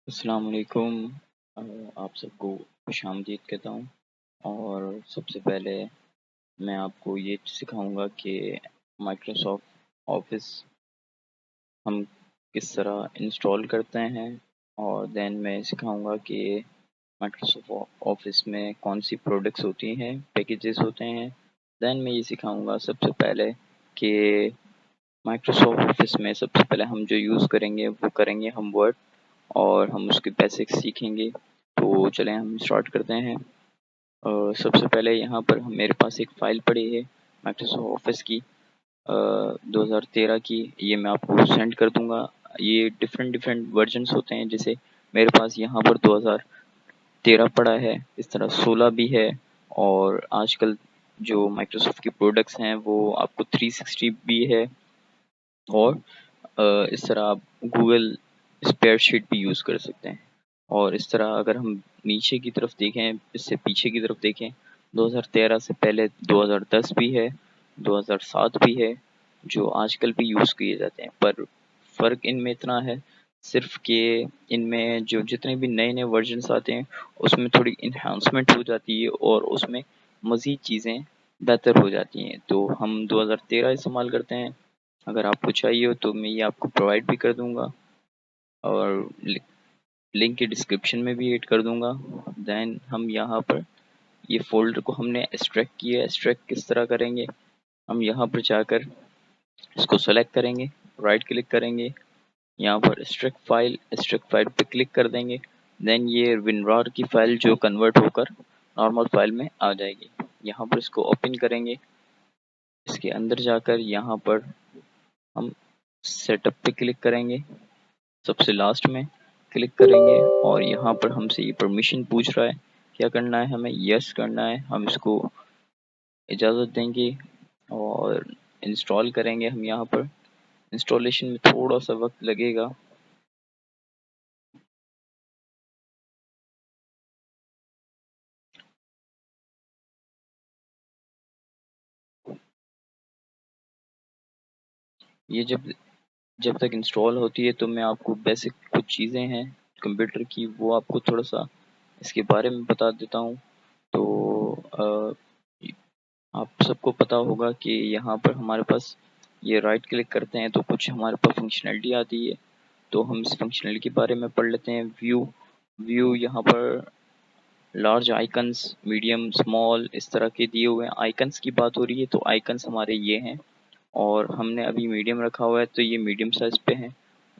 अस्सलाम वालेकुम। आप सबको खुशामदीद कहता हूँ। और सबसे पहले मैं आपको ये सिखाऊंगा कि माइक्रोसॉफ्ट ऑफिस हम किस तरह इंस्टॉल करते हैं। और देन मैं सिखाऊंगा कि माइक्रोसॉफ्ट ऑफिस में कौन सी प्रोडक्ट्स होती हैं, पैकेजेस होते हैं। देन मैं ये सिखाऊंगा सबसे पहले कि माइक्रोसॉफ्ट ऑफिस में सबसे पहले हम जो यूज़ करेंगे वो करेंगे हम वर्ड, और हम उसके बेसिक्स सीखेंगे। तो चलें हम स्टार्ट करते हैं। सबसे पहले यहाँ पर मेरे पास एक फ़ाइल पड़ी है माइक्रोसॉफ्ट ऑफिस की, 2013 की। ये मैं आपको सेंड कर दूंगा। ये डिफरेंट डिफरेंट वर्जन्स होते हैं, जैसे मेरे पास यहाँ पर 2013 पड़ा है, इस तरह 16 भी है। और आजकल जो माइक्रोसॉफ्ट की प्रोडक्ट्स हैं वो आपको 360 भी है। और इस तरह आप गूगल स्प्रेडशीट भी यूज़ कर सकते हैं। और इस तरह अगर हम नीचे की तरफ देखें, इससे पीछे की तरफ देखें, 2013 से पहले 2010 भी है, 2007 भी है, जो आजकल भी यूज़ किए जाते हैं। पर फ़र्क इनमें इतना है सिर्फ कि इनमें जो जितने भी नए नए वर्जन्स आते हैं उसमें थोड़ी इन्हांसमेंट हो जाती है और उसमें मज़ीद चीज़ें बेहतर हो जाती हैं। तो हम 2013 इस्तेमाल करते हैं। अगर आपको चाहिए हो तो मैं ये आपको प्रोवाइड भी कर दूंगा, और लिंक के डिस्क्रिप्शन में भी ऐड कर दूंगा। देन हम यहाँ पर ये फोल्डर को हमने एक्सट्रैक्ट किया है। एक्सट्रैक्ट किस तरह करेंगे, हम यहाँ पर जाकर इसको सेलेक्ट करेंगे, राइट क्लिक करेंगे, यहाँ पर एक्सट्रैक्ट फाइल पे क्लिक कर देंगे। देन ये विनरार की फाइल जो कन्वर्ट होकर नॉर्मल फाइल में आ जाएगी। यहाँ पर इसको ओपन करेंगे। इसके अंदर जाकर यहाँ पर हम सेटअप पे क्लिक करेंगे, सबसे लास्ट में क्लिक करेंगे, और यहाँ पर हमसे ये परमिशन पूछ रहा है क्या करना है, हमें यस करना है। हम इसको इजाज़त देंगे और इंस्टॉल करेंगे। हम यहाँ पर इंस्टॉलेशन में थोड़ा सा वक्त लगेगा। ये जब जब तक इंस्टॉल होती है तो मैं आपको बेसिक कुछ चीज़ें हैं कंप्यूटर की, वो आपको थोड़ा सा इसके बारे में बता देता हूँ। तो आप सबको पता होगा कि यहाँ पर हमारे पास ये राइट क्लिक करते हैं तो कुछ हमारे पास फंक्शनैलिटी आती है। तो हम इस फंक्शनैलिटी के बारे में पढ़ लेते हैं। व्यू व्यू यहाँ पर लार्ज आइकन्स, मीडियम, स्मॉल, इस तरह के दिए हुए हैं। आइकन्स की बात हो रही है तो आइकन्स हमारे ये हैं, और हमने अभी मीडियम रखा हुआ है तो ये मीडियम साइज पे है।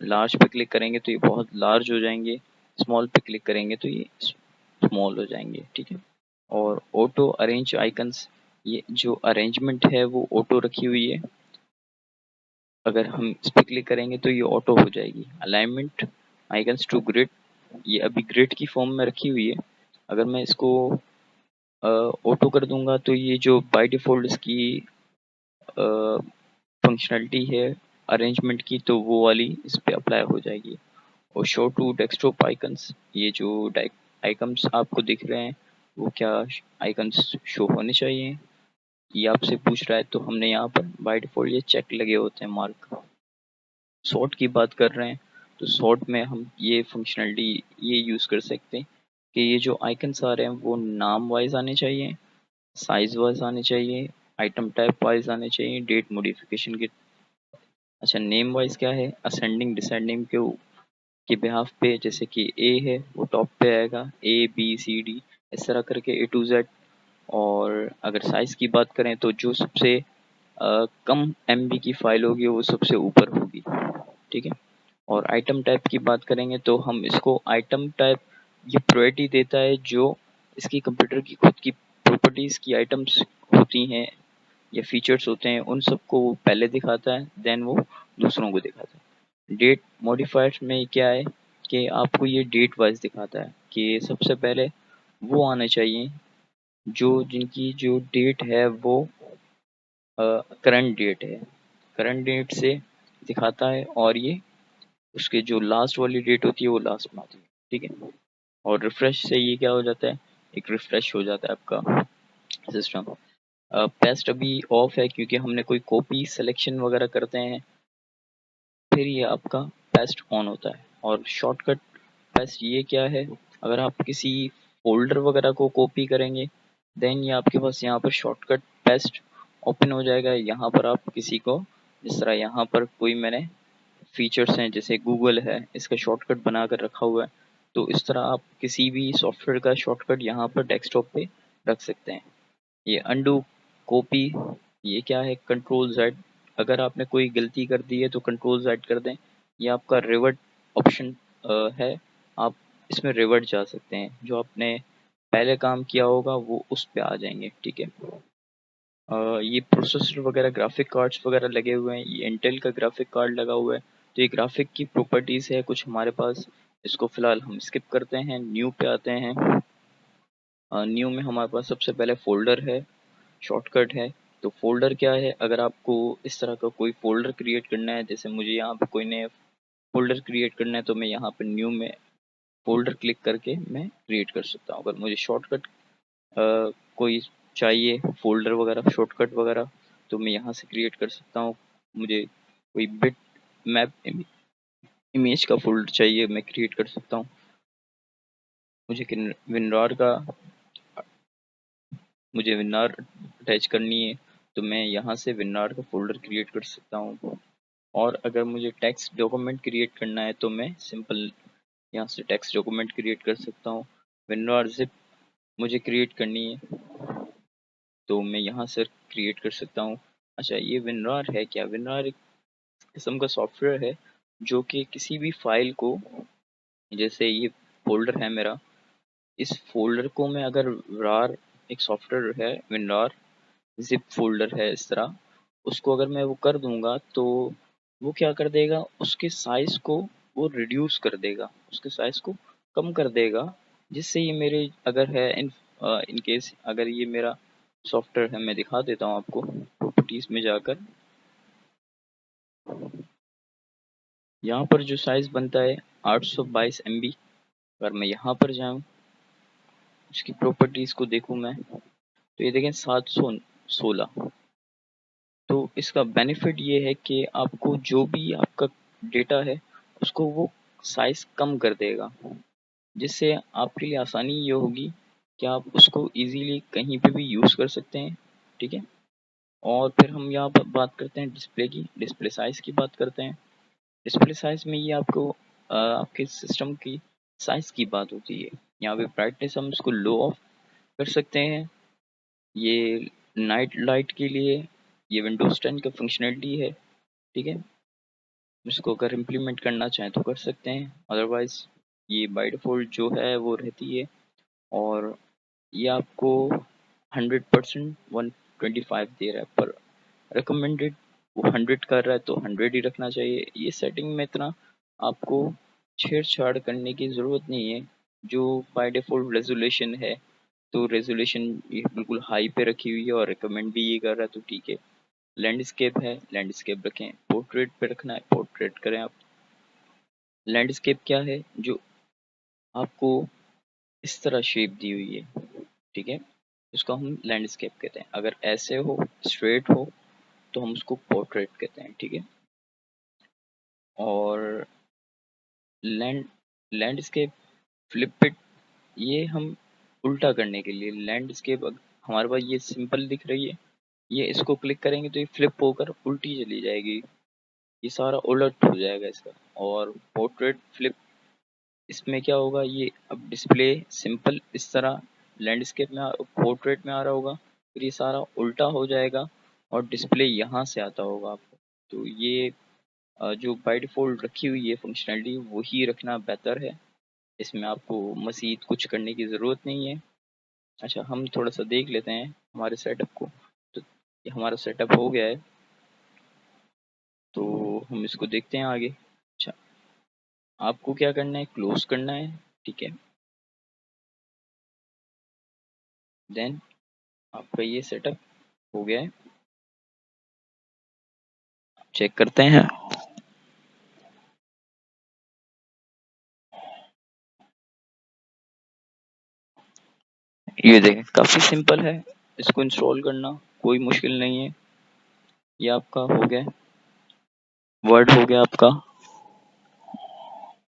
लार्ज पे क्लिक करेंगे तो ये बहुत लार्ज हो जाएंगे, स्मॉल पे क्लिक करेंगे तो ये स्मॉल हो जाएंगे, ठीक है। और ऑटो अरेंज आइकन्स, ये जो अरेंजमेंट है वो ऑटो रखी हुई है। अगर हम इस पे क्लिक करेंगे तो ये ऑटो हो जाएगी। अलाइनमेंट आइकन्स टू ग्रिड, ये अभी ग्रिड की फॉर्म में रखी हुई है। अगर मैं इसको ऑटो कर दूंगा तो ये जो बाय डिफ़ॉल्ट इसकी फंक्शनैलिटी है अरेंजमेंट की, तो वो वाली इस पे अप्लाई हो जाएगी। और शो टू डेस्कटॉप आइकन्स, ये जो आइकन्स आपको दिख रहे हैं वो क्या आइकन्स शो होने चाहिए, ये आपसे पूछ रहा है। तो हमने यहाँ पर बाय डिफ़ॉल्ट ये चेक लगे होते हैं, मार्क। सॉर्ट की बात कर रहे हैं तो सॉर्ट में हम ये फंक्शनैलिटी ये यूज़ कर सकते हैं कि ये जो आइकन्स आ रहे हैं वो नाम वाइज आने चाहिए, साइज वाइज आने चाहिए, आइटम टाइप वाइज आने चाहिए, डेट मॉडिफिकेशन के। अच्छा, नेम वाइज क्या है, असेंडिंग डिसेंडिंग के बिहाफ पे, जैसे कि ए है वो टॉप पे आएगा, ए बी सी डी इस तरह करके ए टू जेड। और अगर साइज की बात करें तो जो सबसे कम एमबी की फाइल होगी वो सबसे ऊपर होगी, ठीक है। और आइटम टाइप की बात करेंगे तो हम इसको आइटम टाइप ये प्रायोरिटी देता है जो इसकी कंप्यूटर की खुद की प्रॉपर्टीज़ की आइटम्स होती हैं या फीचर्स होते हैं, उन सबको वो पहले दिखाता है, देन वो दूसरों को दिखाता है। डेट मॉडिफायर्स में क्या है कि आपको ये डेट वाइज दिखाता है कि सबसे पहले वो आने चाहिए जो जिनकी जो डेट है वो करंट डेट है, करंट डेट से दिखाता है। और ये उसके जो लास्ट वाली डेट होती है वो लास्ट में आती है, ठीक है। और रिफ्रेश से ये क्या हो जाता है, एक रिफ्रेश हो जाता है आपका सिस्टम। पेस्ट अभी ऑफ है क्योंकि हमने कोई कॉपी सिलेक्शन वगैरह करते हैं, फिर ये आपका पेस्ट ऑन होता है। और शॉर्टकट पेस्ट ये क्या है, अगर आप किसी फोल्डर वगैरह को कॉपी करेंगे देन ये आपके पास यहाँ पर शॉर्टकट पेस्ट ओपन हो जाएगा। यहाँ पर आप किसी को, जिस तरह यहाँ पर कोई मैंने फीचर्स हैं जैसे गूगल है, इसका शॉर्टकट बना कर रखा हुआ है, तो इस तरह आप किसी भी सॉफ्टवेयर का शॉर्टकट यहाँ पर डेस्कटॉप पे रख सकते हैं। ये अंडू कॉपी, ये क्या है, कंट्रोल जेड, अगर आपने कोई गलती कर दी है तो कंट्रोल जेड कर दें। ये आपका रिवर्ट ऑप्शन है, आप इसमें रिवर्ट जा सकते हैं, जो आपने पहले काम किया होगा वो उस पे आ जाएंगे, ठीक है। ये प्रोसेसर वगैरह ग्राफिक कार्ड्स वगैरह लगे हुए हैं, ये इंटेल का ग्राफिक कार्ड लगा हुआ है, तो ये ग्राफिक की प्रॉपर्टीज है कुछ हमारे पास। इसको फिलहाल हम स्किप करते हैं, न्यू पे आते हैं। न्यू में हमारे पास सबसे पहले फोल्डर है, शॉर्टकट है। तो फोल्डर क्या है, अगर आपको इस तरह का कोई फोल्डर क्रिएट करना है, जैसे मुझे यहाँ पे कोई नया फोल्डर क्रिएट करना है, तो मैं यहाँ पे न्यू में फोल्डर क्लिक करके मैं क्रिएट कर सकता हूँ। अगर मुझे शॉर्टकट कोई चाहिए, फोल्डर वगैरह शॉर्टकट वगैरह, तो मैं यहाँ से क्रिएट कर सकता हूँ। मुझे कोई बिट मैप इमेज का फोल्डर चाहिए, मैं क्रिएट कर सकता हूँ। मुझे विनरार का मुझे विनार अटैच करनी है, तो मैं यहाँ से विनार का फोल्डर क्रिएट कर सकता हूँ। और अगर मुझे टेक्स्ट डॉक्यूमेंट क्रिएट करना है तो मैं सिंपल यहाँ से टेक्स्ट डॉक्यूमेंट क्रिएट कर सकता हूँ। विनार जिप मुझे क्रिएट करनी है तो मैं यहाँ से क्रिएट कर सकता हूँ। अच्छा, ये विनरार है क्या, विनरार एक किस्म का सॉफ्टवेयर है जो कि किसी भी फाइल को, जैसे ये फोल्डर है मेरा, इस फोल्डर को मैं अगर रार, एक सॉफ्टवेयर है विनरार, जिप फोल्डर है इस तरह, उसको अगर मैं वो कर दूंगा तो वो क्या कर देगा, उसके साइज को वो रिड्यूस कर देगा, उसके साइज को कम कर देगा, जिससे ये मेरे अगर है इन केस अगर ये मेरा सॉफ्टवेयर है, मैं दिखा देता हूँ आपको प्रॉपर्टीज में जाकर। यहाँ पर जो साइज बनता है 822 MB, अगर मैं यहाँ पर जाऊँ उसकी प्रॉपर्टीज को देखूँ मैं, तो ये देखें 716। तो इसका बेनिफिट ये है कि आपको जो भी आपका डेटा है उसको वो साइज कम कर देगा, जिससे आपके लिए आसानी ये होगी कि आप उसको इजीली कहीं पे भी यूज़ कर सकते हैं, ठीक है। और फिर हम यहाँ पर बात करते हैं डिस्प्ले की, डिस्प्ले साइज की बात करते हैं। डिस्प्ले साइज में ये आपको आपके सिस्टम की साइज की बात होती है। यहाँ पे ब्राइटनेस हम इसको लो ऑफ कर सकते हैं, ये नाइट लाइट के लिए ये विंडोज 10 का फंक्शनलिटी है, ठीक है। इसको अगर इम्प्लीमेंट करना चाहें तो कर सकते हैं, अदरवाइज ये बाय डिफ़ॉल्ट जो है वो रहती है। और ये आपको 100% 125 दे रहा है, पर रिकमेंडेड वो 100 कर रहा है तो 100 ही रखना चाहिए। ये सेटिंग में इतना आपको छेड़छाड़ करने की ज़रूरत नहीं है, जो बाय डिफ़ॉल्ट रेजोल्यूशन है, तो रेजोल्यूशन ये बिल्कुल हाई पे रखी हुई है और रिकमेंड भी ये कर रहा है, तो ठीक है। लैंडस्केप है, लैंडस्केप रखें, पोर्ट्रेट पे रखना है पोर्ट्रेट करें आप। लैंडस्केप क्या है, जो आपको इस तरह शेप दी हुई है, ठीक है, उसको हम लैंडस्केप कहते हैं। अगर ऐसे हो, स्ट्रेट हो, तो हम उसको पोर्ट्रेट कहते हैं, ठीक है। और लैंड लैंडस्केप फ्लिप इट, ये हम उल्टा करने के लिए लैंडस्केप, हमारे पास ये सिंपल दिख रही है, ये इसको क्लिक करेंगे तो ये फ्लिप होकर उल्टी चली जाएगी, ये सारा उलट हो जाएगा इसका। और पोर्ट्रेट फ्लिप, इसमें क्या होगा, ये अब डिस्प्ले सिंपल इस तरह लैंडस्केप में पोर्ट्रेट में आ रहा होगा, फिर ये सारा उल्टा हो जाएगा और डिस्प्ले यहाँ से आता होगा आपको। तो ये जो बाय डिफ़ॉल्ट रखी हुई है फंक्शनलिटी वही रखना बेहतर है, इसमें आपको मज़ीद कुछ करने की ज़रूरत नहीं है। अच्छा, हम थोड़ा सा देख लेते हैं हमारे सेटअप को। तो ये हमारा सेटअप हो गया है, तो हम इसको देखते हैं आगे। अच्छा, आपको क्या करना है, क्लोज करना है, ठीक है। देन आपका ये सेटअप हो गया है, चेक करते हैं। ये देखें काफ़ी सिंपल है, इसको इंस्टॉल करना कोई मुश्किल नहीं है। ये आपका हो गया, वर्ड हो गया आपका,